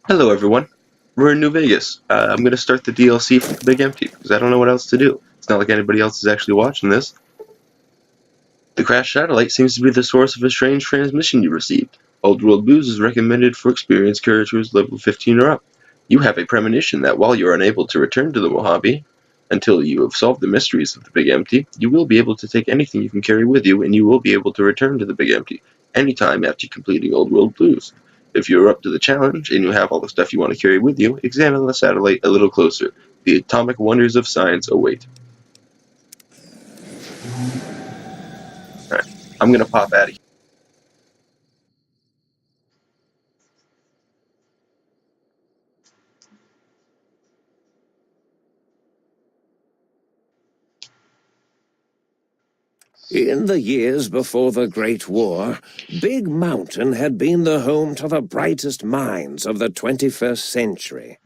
Hello everyone, we're in New Vegas. I'm going to start the DLC for the Big Empty, because I don't know what else to do. It's not like anybody else is actually watching this. The crashed satellite seems to be the source of a strange transmission you received. Old World Booze is recommended for experienced characters level 15 or up. You have a premonition that while you are unable to return to the Mojave, until you have solved the mysteries of the Big Empty, you will be able to take anything you can carry with you, and you will be able to return to the Big Empty anytime after completing Old World Blues. If you are up to the challenge and you have all the stuff you want to carry with you, examine the satellite a little closer. The atomic wonders of science await. Alright, I'm gonna pop out of here. In the years before the Great War, Big Mountain had been the home to the brightest minds of the 21st century.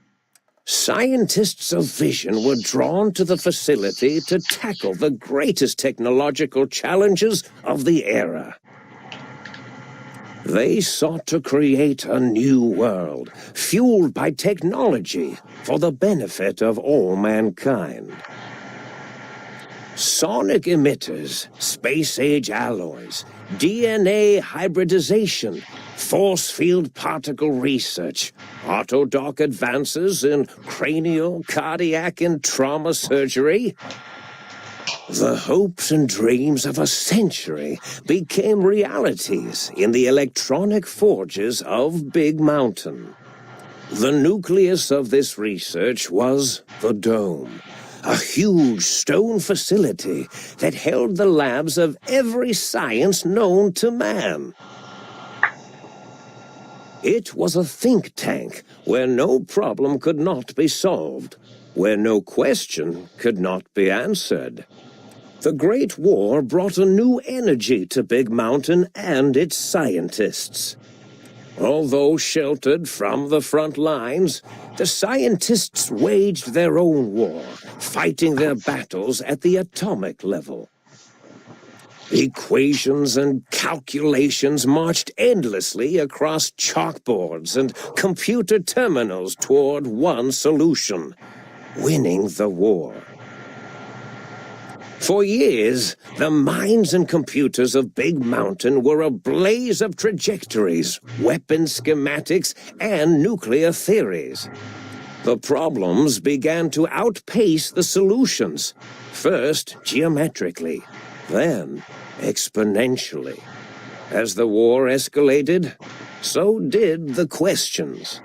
Scientists of vision were drawn to the facility to tackle the greatest technological challenges of the era. They sought to create a new world, fueled by technology for the benefit of all mankind. Sonic emitters, space-age alloys, DNA hybridization, force field particle research, autodoc advances in cranial, cardiac, and trauma surgery. The hopes and dreams of a century became realities in the electronic forges of Big Mountain. The nucleus of this research was the Dome, a huge stone facility that held the labs of every science known to man. It was a think tank where no problem could not be solved, where no question could not be answered. The Great War brought a new energy to Big Mountain and its scientists. Although sheltered from the front lines, the scientists waged their own war, fighting their battles at the atomic level. Equations and calculations marched endlessly across chalkboards and computer terminals toward one solution: winning the war. For years, the minds and computers of Big Mountain were a blaze of trajectories, weapon schematics, and nuclear theories. The problems began to outpace the solutions, first geometrically, then exponentially. As the war escalated, so did the questions.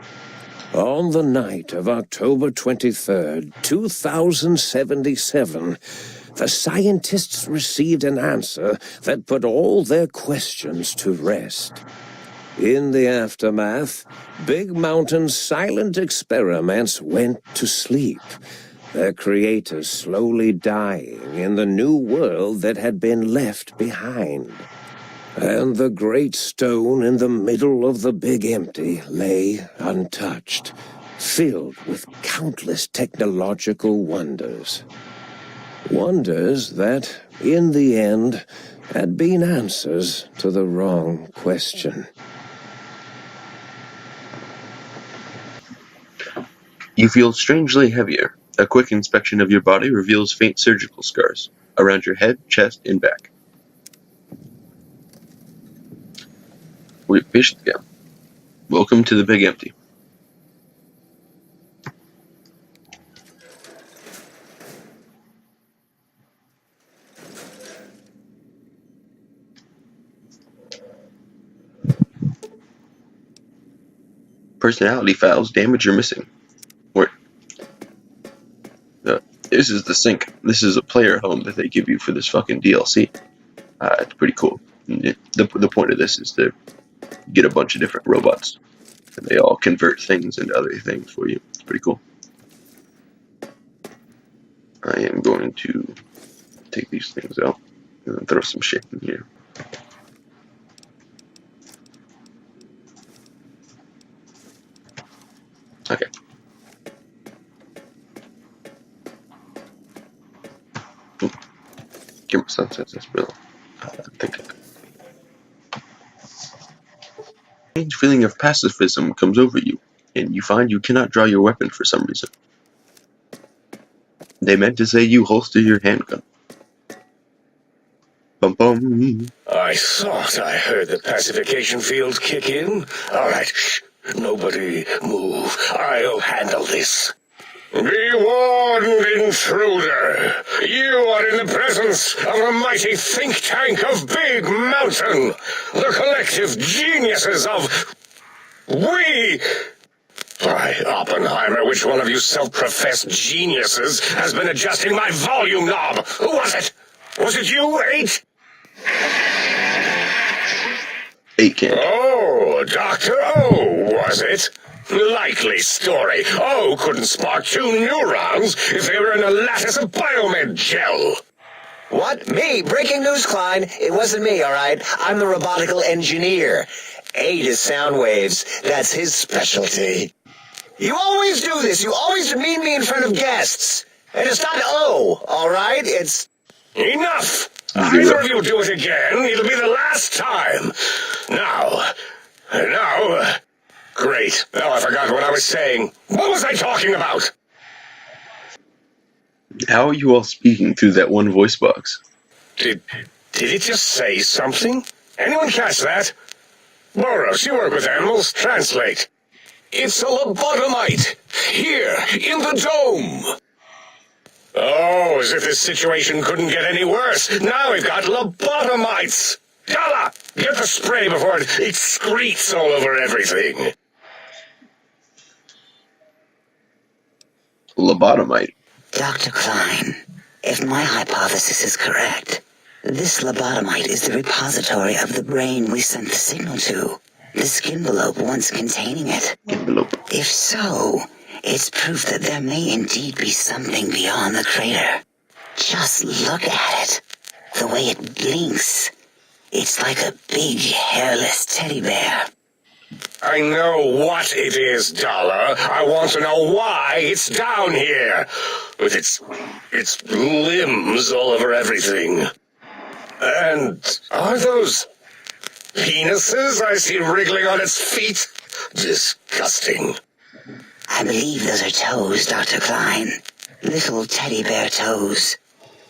On the night of October 23rd, 2077, the scientists received an answer that put all their questions to rest. In the aftermath, Big Mountain's silent experiments went to sleep, their creators slowly dying in the new world that had been left behind. And the great stone in the middle of the Big Empty lay untouched, filled with countless technological wonders. Wonders that, in the end, had been answers to the wrong question. You feel strangely heavier. A quick inspection of your body reveals faint surgical scars around your head, chest, and back. Bethesda. Welcome to the Big Empty. Personality files damaged or missing. Where? This is the sink. This is a player home that they give you for this fucking DLC. It's pretty cool. The point of this is to get a bunch of different robots, and they all convert things into other things for you. It's pretty cool. I am going to take these things out and then throw some shit in here. Okay. Give my sunsets this bill. Think strange feeling of pacifism comes over you. and you find you cannot draw your weapon for some reason. They meant to say you holster your handgun. Bum bum. I thought I heard the pacification field kick in. All right, shh. Nobody move. I'll handle this. Be warned, intruder. You are in the presence of a mighty think tank of Big Mountain. The collective geniuses of... We... By Oppenheimer, which one of you self-professed geniuses has been adjusting my volume knob? Who was it? Was it you, 8? 8 can't. Oh, Dr. O, was it? Likely story. O couldn't spark 2 neurons if they were in a lattice of biomed gel. What? Me? Breaking news, Klein. It wasn't me, all right? I'm the robotical engineer. 8 is sound waves. That's his specialty. You always do this. You always demean me in front of guests. And it's not O, all right? It's... Enough! Either of you do it again, it'll be the last time. Now... Great. Now I forgot what I was saying. What was I talking about? How are you all speaking through that one voice box? Did it just say something? Anyone catch that? Boros, you work with animals. Translate. It's a lobotomite. Here, in the dome. Oh, as if this situation couldn't get any worse. Now we've got lobotomites. Gala, get the spray before it excretes all over everything. Lobotomite. Dr. Klein, if my hypothesis is correct, this lobotomite is the repository of the brain we sent the signal to, the skinvelope once containing it. Envelope. If so, it's proof that there may indeed be something beyond the crater. Just look at it. The way it blinks. It's like a big, hairless teddy bear. I know what it is, Dollar. I want to know why it's down here. With its limbs all over everything. And are those penises I see wriggling on its feet? Disgusting. I believe those are toes, Dr. Klein. Little teddy bear toes.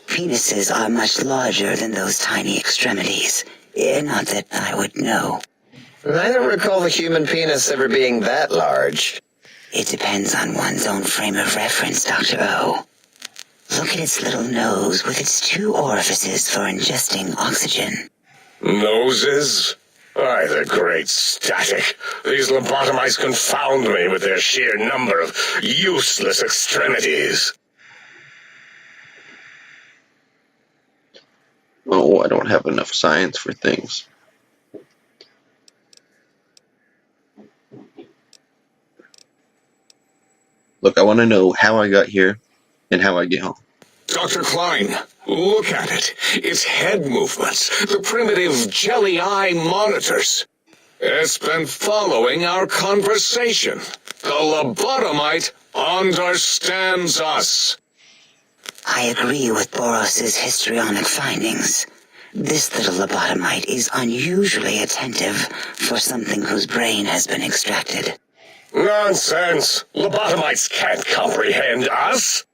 Penises are much larger than those tiny extremities. Not that I would know. I don't recall the human penis ever being that large. It depends on one's own frame of reference, Dr. O. Look at its little nose with its 2 orifices for ingesting oxygen. Noses? Why, the great static. These lobotomites confound me with their sheer number of useless extremities. Oh, I don't have enough science for things. Look, I want to know how I got here and how I get home. Dr. Klein, look at it. Its head movements, the primitive jelly eye monitors. It's been following our conversation. The lobotomite understands us. I agree with Boros's histrionic findings. This little lobotomite is unusually attentive for something whose brain has been extracted. Nonsense. Lobotomites can't comprehend us.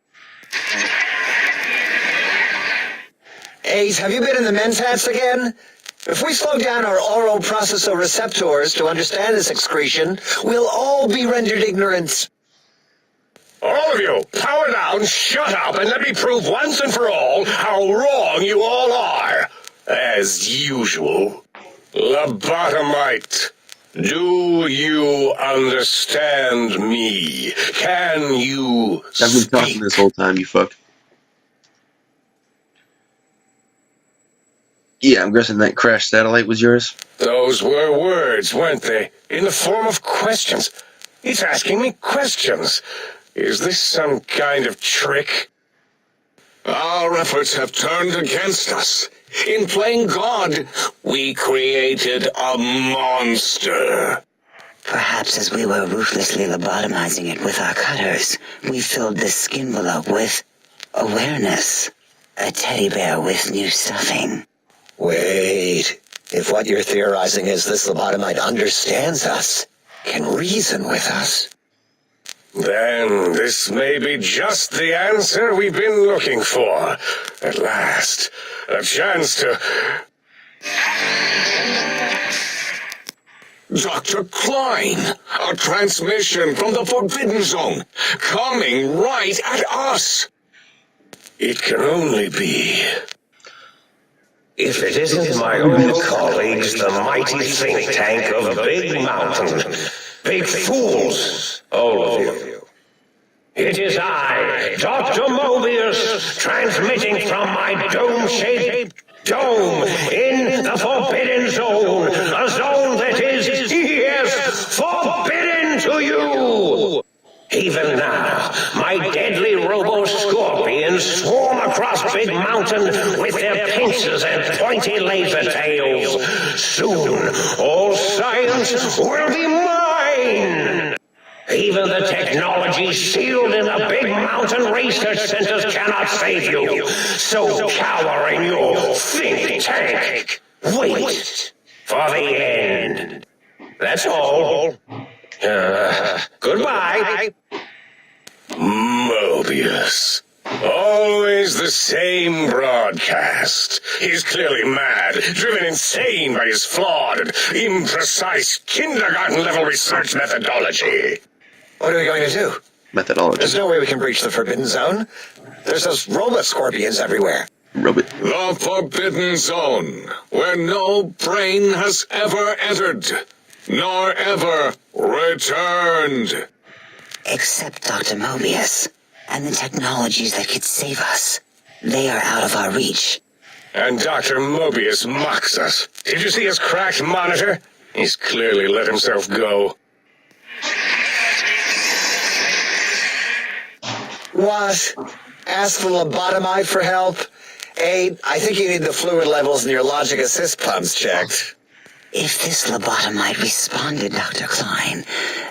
8, have you been in the mentats again? If we slow down our oral processoreceptors to understand this excretion, we'll all be rendered ignorant. All of you, power down, shut up, and let me prove once and for all how wrong you all are. As usual. Lobotomite, do you understand me? Can you I've been speak? talking this whole time, you fuck. Yeah, I'm guessing that crashed satellite was yours. Those were words, weren't they? In the form of questions. It's asking me questions. Is this some kind of trick? Our efforts have turned against us. In playing God, we created a monster. Perhaps as we were ruthlessly lobotomizing it with our cutters, we filled the skinvelope with awareness. A teddy bear with new stuffing. Wait, if what you're theorizing is this lobotomite understands us, can reason with us, Then this may be just the answer we've been looking for. At last, a chance to... Dr. Klein, a transmission from the Forbidden Zone, coming right at us. It can only be... If it isn't my old colleagues, the mighty think tank of Big Mountain. Big fools, all of you. It is I, Dr. Mobius, transmitting from my dome-shaped dome in the Forbidden Zone, a zone that is, yes, forbidden to you! Even now, my deadly robo-scorpions swarm across Big Mountain with their pincers and pointy laser tails. Soon, all science will be mine! Even the technology sealed in the Big Mountain research centers cannot save you. So cower in your think tank. Wait for the end. That's all. Goodbye. Mobius. Always the same broadcast. He's clearly mad, driven insane by his flawed and imprecise kindergarten-level research methodology. What are we going to do? Methodology. There's no way we can breach the Forbidden Zone. There's those robot scorpions everywhere. Robot. The Forbidden Zone, where no brain has ever entered, nor ever returned. Except Dr. Mobius and the technologies that could save us. They are out of our reach. And Dr. Mobius mocks us. Did you see his cracked monitor? He's clearly let himself go. What? Ask the lobotomite for help? I think you need the fluid levels in your logic assist pumps checked. If this lobotomite responded, Dr. Klein,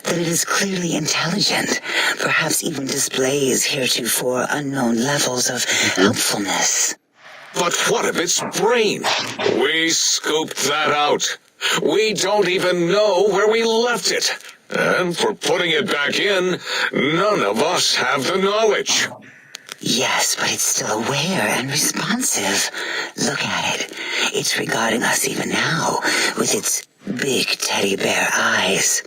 then it is clearly intelligent, perhaps even displays heretofore unknown levels of helpfulness. But what of its brain? We scooped that out. We don't even know where we left it. And for putting it back in, none of us have the knowledge. Yes, but it's still aware and responsive. Look at it. It's regarding us even now, with its big teddy bear eyes.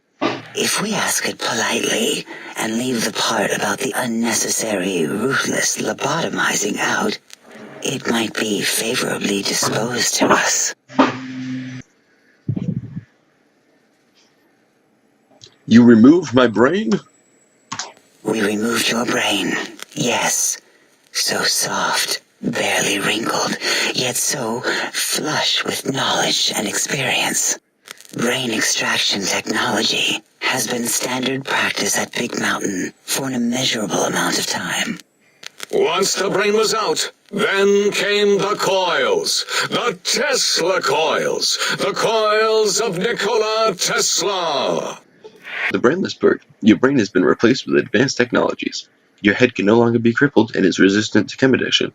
If we ask it politely, and leave the part about the unnecessary, ruthless lobotomizing out, it might be favorably disposed to us. You removed my brain? We removed your brain, yes. So soft, barely wrinkled, yet so flush with knowledge and experience. Brain extraction technology has been standard practice at Big Mountain for an immeasurable amount of time. Once the brain was out, then came the coils. The Tesla coils. The coils of Nikola Tesla. The brainless bird. Your brain has been replaced with advanced technologies. Your head can no longer be crippled and is resistant to chem addiction.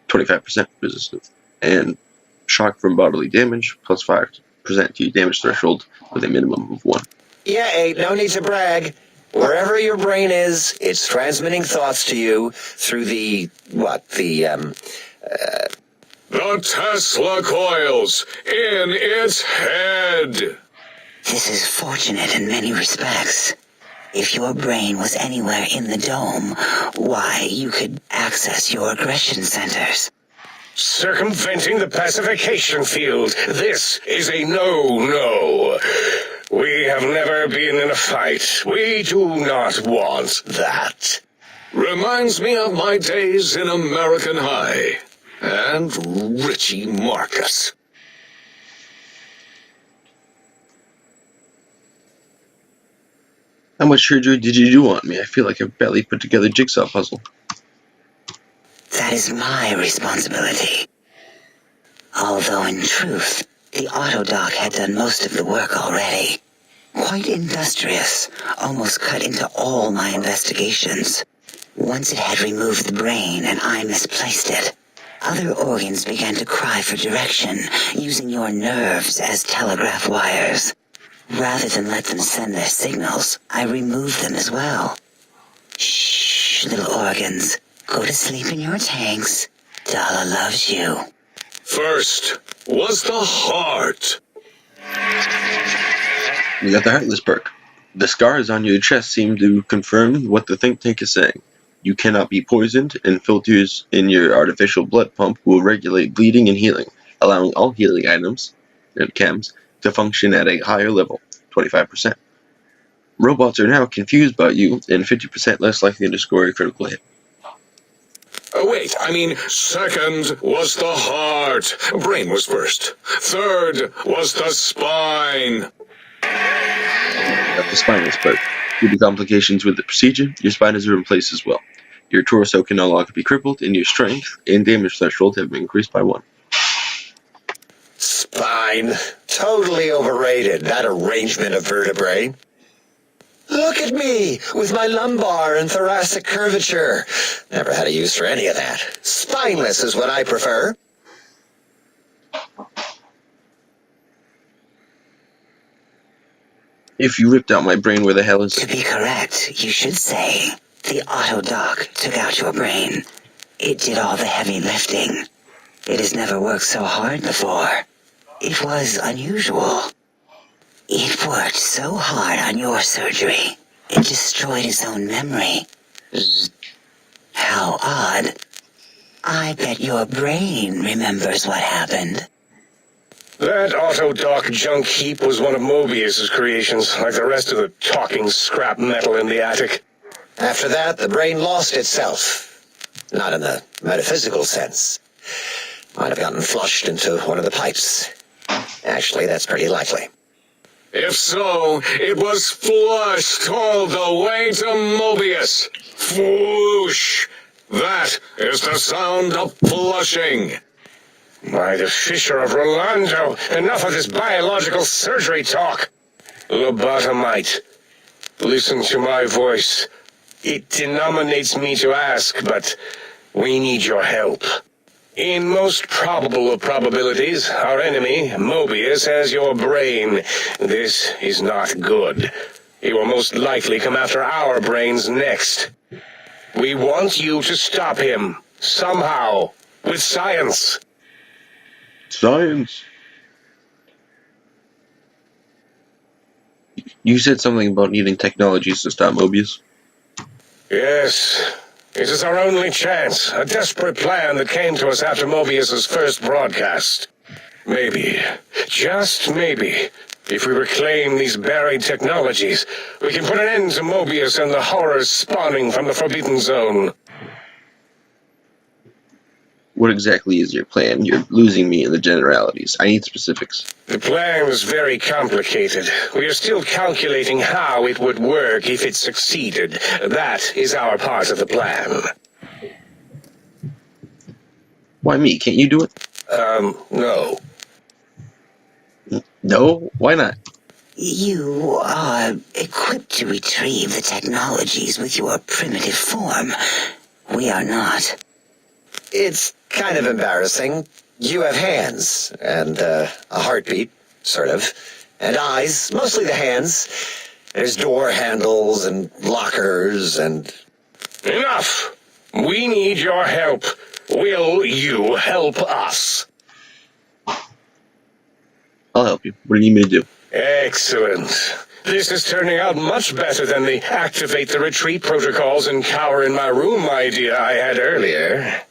25% resistant. And shock from bodily damage, plus 5% to your damage threshold with a minimum of 1. Yeah, no need to brag. Wherever your brain is, it's transmitting thoughts to you through the Tesla coils in its head. This is fortunate in many respects. If your brain was anywhere in the dome, why, you could access your aggression centers. Circumventing the pacification field. This is a no-no. We have never been in a fight. We do not want that. Reminds me of my days in American High. And Richie Marcus. How much surgery did you do on me? I feel like I've barely put together a jigsaw puzzle. That is my responsibility. Although in truth, the Autodoc had done most of the work already. Quite industrious, almost cut into all my investigations. Once it had removed the brain and I misplaced it, other organs began to cry for direction, using your nerves as telegraph wires. Rather than let them send their signals, I removed them as well. foolish little organs. Go to sleep in your tanks. Dala loves you. First was the heart. You got the Heartless perk. The scars on your chest seem to confirm what the think tank is saying. You cannot be poisoned, and filters in your artificial blood pump will regulate bleeding and healing, allowing all healing items and chems to function at a higher level, 25%. Robots are now confused by you and 50% less likely to score a critical hit. Oh, wait, second was the heart. Brain was first. Third was the spine. Got the Spineless perk. Due to complications with the procedure, your spine is replaced as well. Your torso can no longer be crippled, and your strength and damage threshold have been increased by 1. Spine. Totally overrated, that arrangement of vertebrae. Look at me, with my lumbar and thoracic curvature. Never had a use for any of that. Spineless is what I prefer. If you ripped out my brain, where the hell is To it? be correct, you should say, the auto-dock took out your brain. It did all the heavy lifting. It has never worked so hard before. It was unusual. It worked so hard on your surgery, it destroyed its own memory. How odd. I bet your brain remembers what happened. That auto-dock junk heap was one of Mobius's creations, like the rest of the talking scrap metal in the attic. After that, the brain lost itself. Not in the metaphysical sense. Might have gotten flushed into one of the pipes. Actually, that's pretty likely. If so, it was flushed all the way to Mobius. Flush. That is the sound of flushing. By the Fisher of Rolando, enough of this biological surgery talk. Lobotomite, listen to my voice. It denominates me to ask, but we need your help. In most probable of probabilities, our enemy, Mobius, has your brain. This is not good. He will most likely come after our brains next. We want you to stop him, somehow, with science. Science. You said something about needing technologies to stop Mobius. Yes, it is our only chance, a desperate plan that came to us after Mobius's first broadcast. Maybe, just maybe, if we reclaim these buried technologies, we can put an end to Mobius and the horrors spawning from the Forbidden Zone. What exactly is your plan? You're losing me in the generalities. I need specifics. The plan is very complicated. We are still calculating how it would work if it succeeded. That is our part of the plan. Why me? Can't you do it? No. No? Why not? You are equipped to retrieve the technologies with your primitive form. We are not. It's kind of embarrassing. You have hands, and a heartbeat, sort of, and eyes, mostly the hands. There's door handles and lockers and... Enough! We need your help. Will you help us? I'll help you. What do you need me to do? Excellent. This is turning out much better than the activate the retreat protocols and cower in my room idea I had earlier.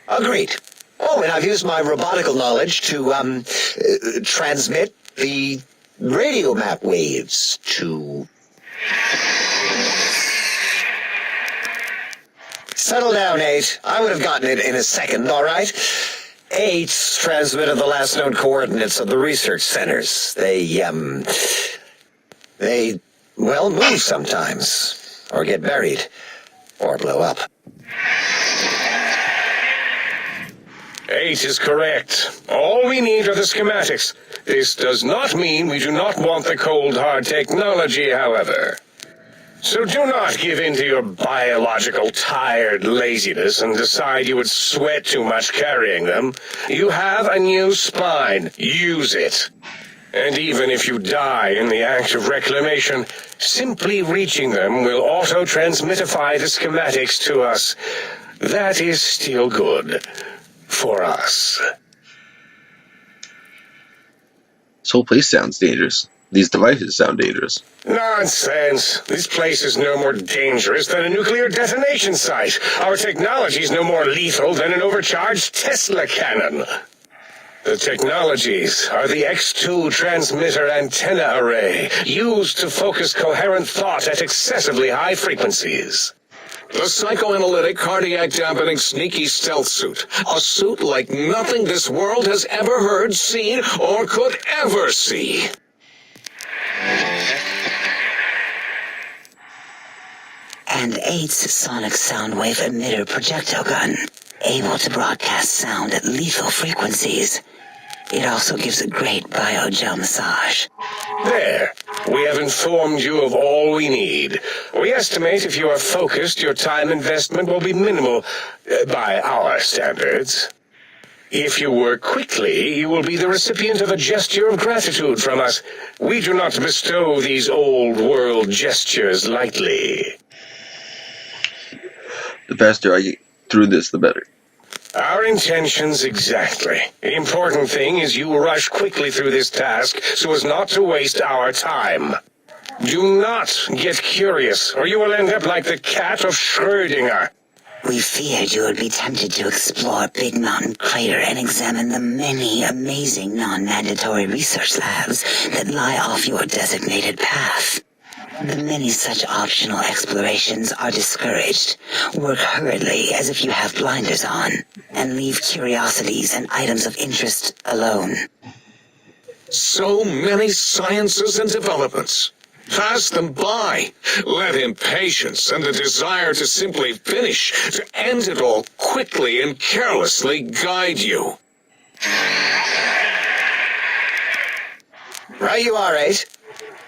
Agreed. Oh, and I've used my robotical knowledge to, transmit the radio map waves to... Settle down, 8. I would have gotten it in a second, all right? 8 transmitted the last known coordinates of the research centers. They, well, move sometimes. Or get buried. Or blow up. 8 is correct. All we need are the schematics. This does not mean we do not want the cold hard technology, however. So do not give in to your biological tired laziness and decide you would sweat too much carrying them. You have a new spine. Use it. And even if you die in the act of reclamation, simply reaching them will auto-transmitify the schematics to us. That is still good. For us. This whole place sounds dangerous. These devices sound dangerous. Nonsense. This place is no more dangerous than a nuclear detonation site. Our technology is no more lethal than an overcharged Tesla cannon. The technologies are the X2 transmitter antenna array, used to focus coherent thought at excessively high frequencies. The psychoanalytic, cardiac-dampening, sneaky stealth suit. A suit like nothing this world has ever heard, seen, or could ever see. And 8's sonic sound wave emitter projectile gun, able to broadcast sound at lethal frequencies. It also gives a great biogel massage. There. We have informed you of all we need. We estimate if you are focused, your time investment will be minimal, by our standards. If you work quickly, you will be the recipient of a gesture of gratitude from us. We do not bestow these old-world gestures lightly. The faster I get through this, the better. Our intentions exactly. The important thing is you rush quickly through this task so as not to waste our time. Do not get curious, or you will end up like the cat of Schrödinger. We feared you would be tempted to explore Big Mountain Crater and examine the many amazing non-mandatory research labs that lie off your designated path. The many such optional explorations are discouraged. Work hurriedly as if you have blinders on, and leave curiosities and items of interest alone. So many sciences and developments. Pass them by. Let impatience and the desire to simply finish, to end it all quickly and carelessly guide you. Right you are, 8.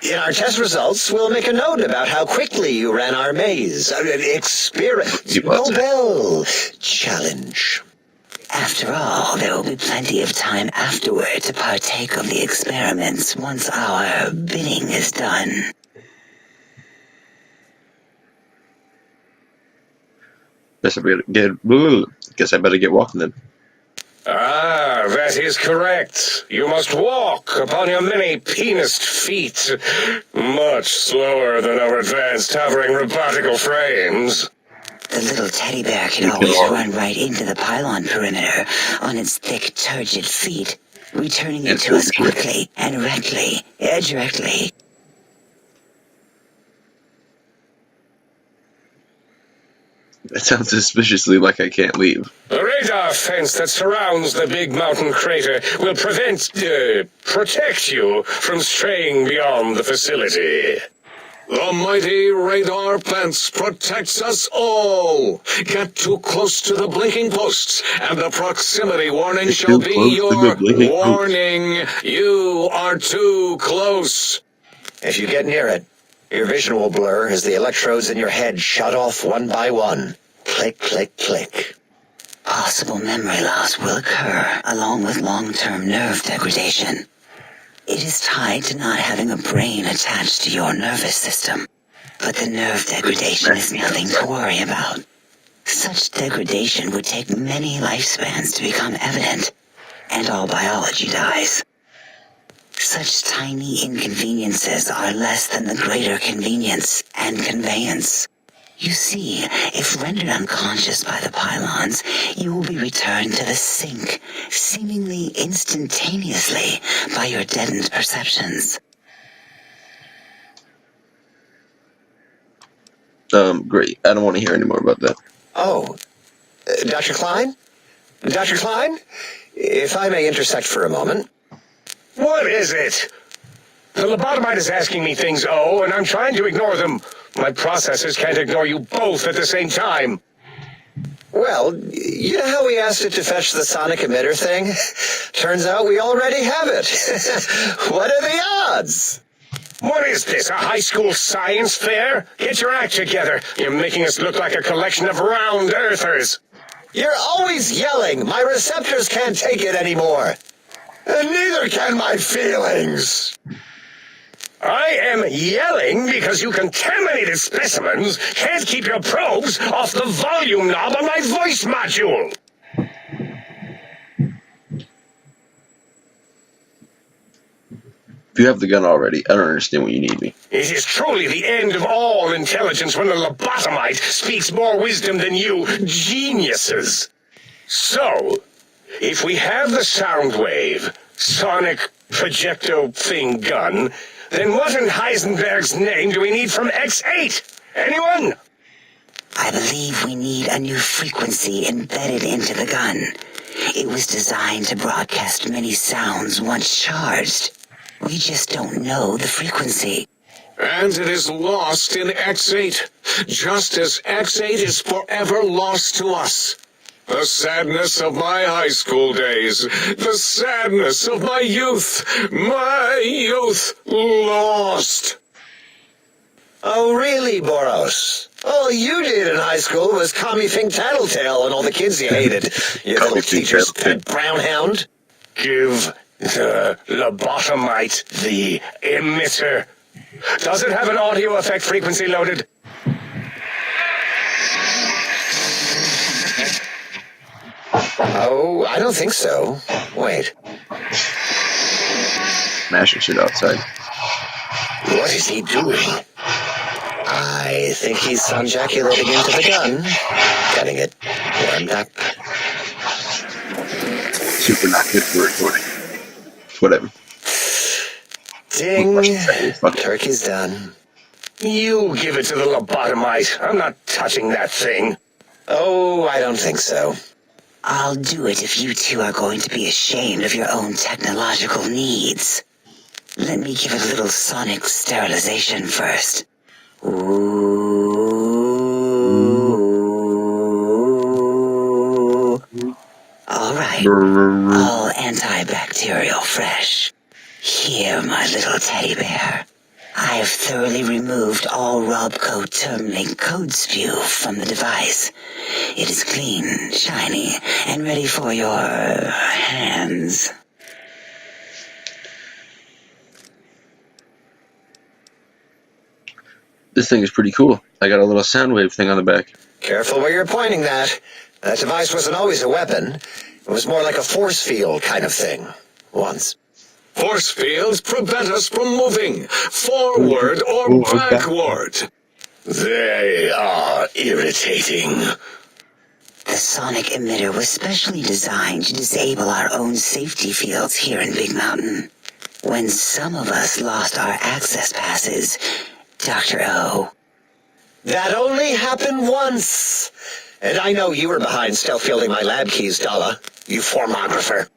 In our test results, we'll make a note about how quickly you ran our maze. Nobel challenge. After all, there will be plenty of time afterward to partake of the experiments once our bidding is done. Guess I better get walking then. Ah, that is correct. You must walk upon your many penised feet, much slower than our advanced hovering robotical frames. The little teddy bear can always run right into the pylon perimeter on its thick, turgid feet, returning it to us quickly and directly. That sounds suspiciously like I can't leave. The radar fence that surrounds the Big Mountain Crater will protect you from straying beyond the facility. The mighty radar fence protects us all. Get too close to the blinking posts, and the proximity warning shall be your warning. You are too close. If you get near it, your vision will blur as the electrodes in your head shut off one by one. Click, click, click. Possible memory loss will occur, along with long-term nerve degradation. It is tied to not having a brain attached to your nervous system, but the nerve degradation is nothing to worry about. Such degradation would take many lifespans to become evident, and all biology dies. Such tiny inconveniences are less than the greater convenience and conveyance. You see, if rendered unconscious by the pylons, you will be returned to the sink, seemingly instantaneously, by your deadened perceptions. Great. I don't want to hear any more about that. Oh, Dr. Klein? Dr. Klein? If I may intersect for a moment. What is it? The lobotomite is asking me things, and I'm trying to ignore them. My processors can't ignore you both at the same time. Well, you know how we asked it to fetch the sonic emitter thing? Turns out we already have it. What are the odds? What is this, a high school science fair? Get your act together. You're making us look like a collection of round earthers. You're always yelling. My receptors can't take it anymore. And neither can my feelings. I am yelling because you contaminated specimens can't keep your probes off the volume knob on my voice module. If you have the gun already, I don't understand what you need me. It is truly the end of all intelligence when a lobotomite speaks more wisdom than you geniuses. So, if we have the sound wave, sonic projecto thing gun, then what in Heisenberg's name do we need from X8? Anyone? I believe we need a new frequency embedded into the gun. It was designed to broadcast many sounds once charged. We just don't know the frequency. And it is lost in X8, just as X8 is forever lost to us. The sadness of my high school days, the sadness of my youth lost. Oh, really, Boros? All you did in high school was commie think tattletale and all the kids you hated. You little teacher's pet brown hound. Give the lobotomite the emitter. Does it have an audio effect frequency loaded? Oh, I don't think so. Wait. Mashing shit outside. What is he doing? I think he's ejaculating into the gun. Getting it warmed up. Super not good for recording. Whatever. Ding. Turkey's done. You give it to the lobotomite. I'm not touching that thing. Oh, I don't think so. I'll do it if you two are going to be ashamed of your own technological needs. Let me give it a little sonic sterilization first. Ooh. All right. All antibacterial fresh. Here, my little teddy bear. I have thoroughly removed all Robco Termlink code spew from the device. It is clean, shiny, and ready for your hands. This thing is pretty cool. I got a little sound wave thing on the back. Careful where you're pointing that. That device wasn't always a weapon. It was more like a force field kind of thing. Once. Force fields prevent us from moving forward or backward. They are irritating. The sonic emitter was specially designed to disable our own safety fields here in Big Mountain. When some of us lost our access passes, Dr. O. That only happened once. And I know you were behind stealth fielding my lab keys, Dalla. You formographer.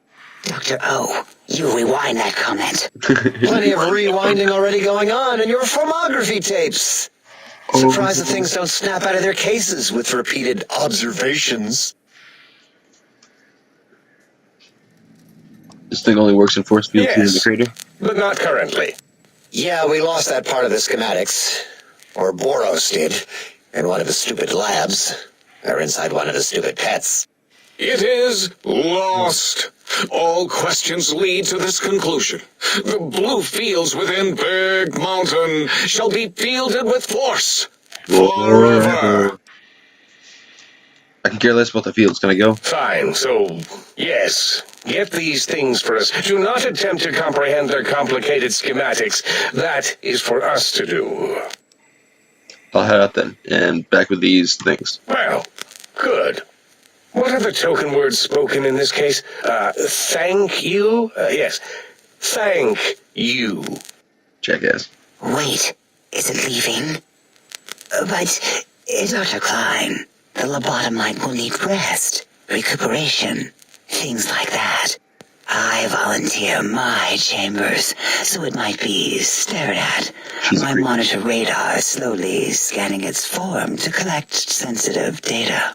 Dr. O, you rewind that comment. Plenty of rewinding already going on in your formography tapes. Surprised that things don't snap out of their cases with repeated observations. This thing only works in force field 2 in the Yes, crater. but not currently. Yeah, we lost that part of the schematics. Or Boros did. In one of his stupid labs. Or inside one of his stupid pets. It is lost. All questions lead to this conclusion. The blue fields within Big Mountain shall be fielded with force. Forever. I can care less about the fields. Can I go? Fine, so, yes, get these things for us. Do not attempt to comprehend their complicated schematics. That is for us to do. I'll head out then, and back with these things. Well, good. What are the token words spoken in this case? Thank you? Yes. Thank you. Jackass. Wait, is it leaving? But, Dr. Klein, the lobotomite will need rest, recuperation, things like that. I volunteer my chambers, so it might be stared at. My monitor radar slowly scanning its form to collect sensitive data.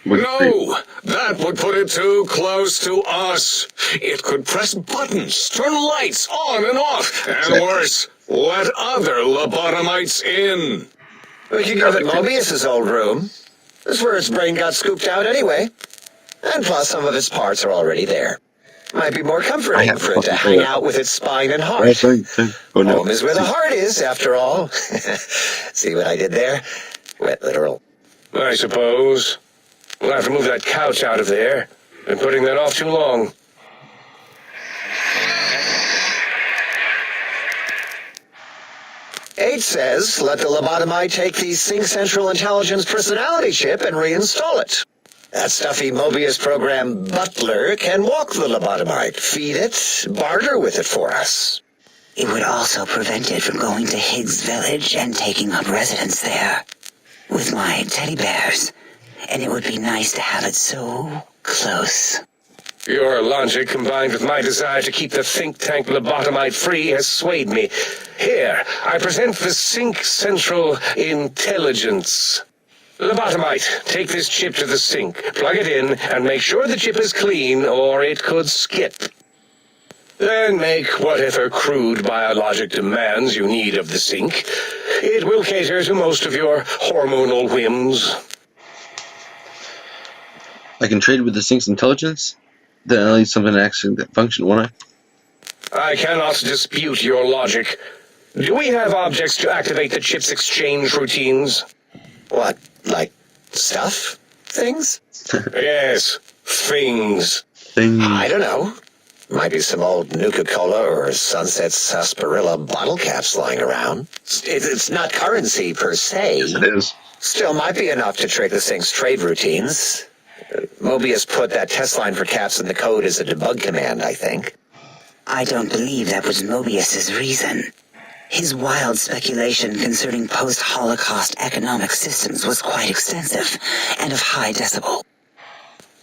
No, that would put it too close to us. It could press buttons, turn lights on and off, and worse, let other lobotomites in. We could give it Mobius's old room. That's where its brain got scooped out anyway. And plus, some of its parts are already there. Might be more I comforting have for a it to fucking hang thing. out with its spine and heart. Right, thing. Oh no. Home is where the heart is, after all. See what I did there? Wet literal. I suppose. We'll have to move that couch out of there. Been putting that off too long. H says, let the lobotomite take the Sync Central Intelligence personality chip and reinstall it. That stuffy Mobius program butler can walk the lobotomite, feed it, barter with it for us. It would also prevent it from going to Higgs Village and taking up residence there. With my teddy bears. And it would be nice to have it so close. Your logic, combined with my desire to keep the think tank lobotomite free, has swayed me. Here, I present the Sync Central Intelligence. Lobotomite, take this chip to the sink, plug it in, and make sure the chip is clean, or it could skip. Then make whatever crude biologic demands you need of the sink. It will cater to most of your hormonal whims. I can trade with the Sync's intelligence? Then I'll need something to actually function, won't I? I cannot dispute your logic. Do we have objects to activate the chip's exchange routines? What, like stuff? Things? Yes, things. I don't know. Might be some old Nuka-Cola or Sunset Sarsaparilla bottle caps lying around. It's not currency per se. Yes, it is. Still might be enough to trick the Sync's trade routines. Mobius put that test line for caps in the code as a debug command, I think. I don't believe that was Mobius's reason. His wild speculation concerning post-Holocaust economic systems was quite extensive and of high decibel.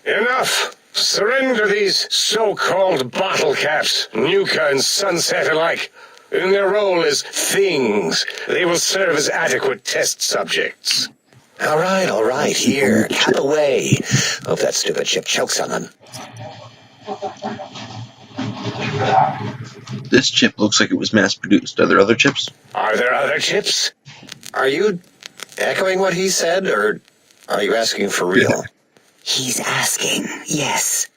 Enough! Surrender these so-called bottle caps, Nuka and Sunset alike. In their role as things, they will serve as adequate test subjects. All right, here, cap away. Hope that stupid chip chokes on them. This chip looks like it was mass-produced. Are there other chips? Are there other chips? Are you echoing what he said, or are you asking for real? He's asking, yes.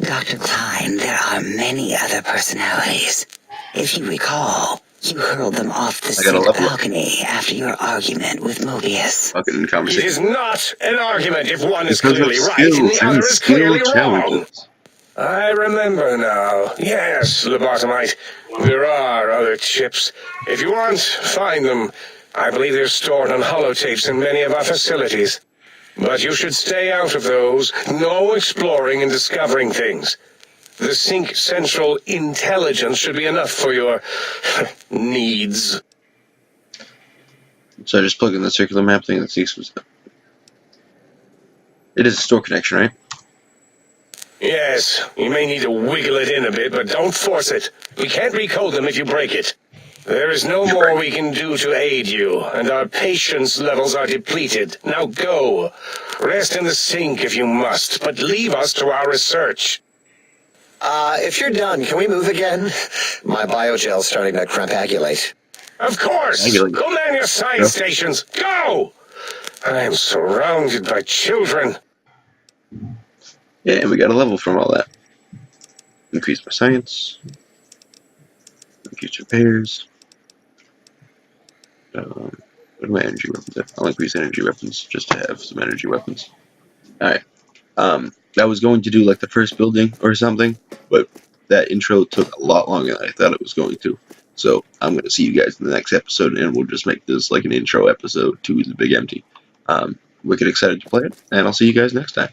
Dr. Klein, there are many other personalities. If you recall, you hurled them off the gotta level up. balcony after your argument with Mobius. Fucking It conversation. is not an argument if one is Because of clearly right and the skills other and is skill clearly wrong. challenges. I remember now. Yes, lobotomite. There are other chips. If you want, find them. I believe they're stored on holotapes in many of our facilities. But you should stay out of those. No exploring and discovering things. The Sync Central Intelligence should be enough for your needs. So I just plug in the circular map thing that seeks was. It is a store connection, right? Yes, you may need to wiggle it in a bit, but don't force it. We can't recode them if you break it. There is no more we can do to aid you, and our patience levels are depleted. Now go. Rest in the sink if you must, but leave us to our research. If you're done, can we move again? My biogel's starting to crampagulate. Of course! Go man your science stations! Go! I am surrounded by children. Yeah, and we got a level from all that. Increase my science. Increase repairs. What are my energy weapons at? I'll increase energy weapons just to have some energy weapons. Alright. I was going to do like the first building or something, but that intro took a lot longer than I thought it was going to. So I'm going to see you guys in the next episode, and we'll just make this like an intro episode to the Big Empty. Wicked excited to play it, and I'll see you guys next time.